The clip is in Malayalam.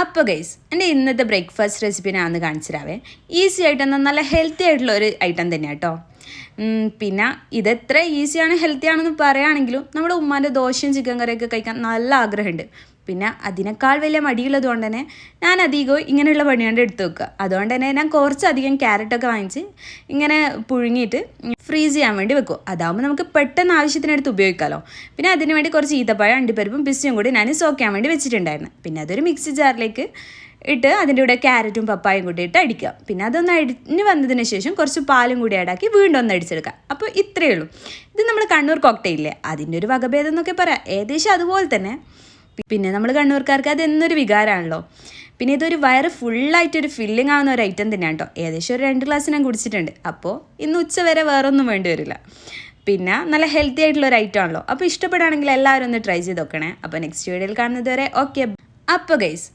അപ്പോൾ ഗൈസ് എൻ്റെ ഇന്നത്തെ ബ്രേക്ക്ഫാസ്റ്റ് റെസിപ്പി ഞാൻ ഒന്ന് കാണിച്ചിരാവേ. ഈസി ആയിട്ടൊന്ന് നല്ല ഹെൽത്തി ആയിട്ടുള്ള ഒരു ഐറ്റം തന്നെയാണ് കേട്ടോ. പിന്നെ ഇതെത്ര ഈസിയാണ് ഹെൽത്തി ആണെന്ന് പറയുകയാണെങ്കിലും നമ്മുടെ ഉമ്മാൻ്റെ ദോശയും ചിക്കൻ കറിയൊക്കെ കഴിക്കാൻ നല്ല ആഗ്രഹമുണ്ട്. പിന്നെ അതിനേക്കാൾ വലിയ മടിയുള്ളത് കൊണ്ട് തന്നെ ഞാൻ അധികവും ഇങ്ങനെയുള്ള പണികൊണ്ട് എടുത്ത് വെക്കുക. അതുകൊണ്ട് തന്നെ ഞാൻ കുറച്ചധികം ക്യാരറ്റൊക്കെ വാങ്ങിച്ച് ഇങ്ങനെ പുഴുങ്ങിയിട്ട് ഫ്രീസ് ചെയ്യാൻ വേണ്ടി വെക്കും. അതാകുമ്പോൾ നമുക്ക് പെട്ടെന്ന് ആവശ്യത്തിനെടുത്ത് ഉപയോഗിക്കാമല്ലോ. പിന്നെ അതിന് വേണ്ടി കുറച്ച് ഈത്തപ്പഴം അണ്ടിപ്പരിപ്പും പിസ്തയും കൂടി ഞാൻ സോക്ക് ചെയ്യാൻ വേണ്ടി വെച്ചിട്ടുണ്ടായിരുന്നു. പിന്നെ അതൊരു മിക്സി ജാറിലേക്ക് ഇട്ട് അതിൻ്റെ കൂടെ ക്യാരറ്റും പപ്പായും കൂടി ഇട്ട് അടിക്കുക. പിന്നെ അതൊന്ന് അടിഞ്ഞ് വന്നതിന് ശേഷം കുറച്ച് പാലും കൂടി ആഡാക്കി വീണ്ടും ഒന്ന് അടിച്ചെടുക്കുക. അപ്പോൾ ഇത്രയേ ഉള്ളൂ. ഇത് നമ്മൾ കണ്ണൂർ കോക്ടെയില്ലേ അതിൻ്റെ ഒരു വകഭേദം എന്നൊക്കെ പറയാം. ഏകദേശം അതുപോലെ തന്നെ. പിന്നെ നമ്മൾ കണ്ണൂർക്കാർക്ക് അതെന്നൊരു വികാരമാണല്ലോ. പിന്നെ ഇതൊരു വയറ് ഫുള്ളായിട്ടൊരു ഫില്ലിംഗ് ആവുന്ന ഒരു ഐറ്റം തന്നെയാണ് കേട്ടോ. ഏകദേശം ഒരു 2 ഗ്ലാസ് ഞാൻ കുടിച്ചിട്ടുണ്ട്. അപ്പോൾ ഇന്ന് ഉച്ച വരെ വേറെ ഒന്നും വേണ്ടി വരില്ല. പിന്നെ നല്ല ഹെൽത്തി ആയിട്ടുള്ള ഒരു ഐറ്റം ആണല്ലോ. അപ്പോൾ ഇഷ്ടപ്പെടുകയാണെങ്കിൽ എല്ലാവരും ഒന്ന് ട്രൈ ചെയ്ത് നോക്കണേ. അപ്പോൾ നെക്സ്റ്റ് വീഡിയോയിൽ കാണുന്നത് വരെ ഓക്കെ. അപ്പോൾ ഗൈസ്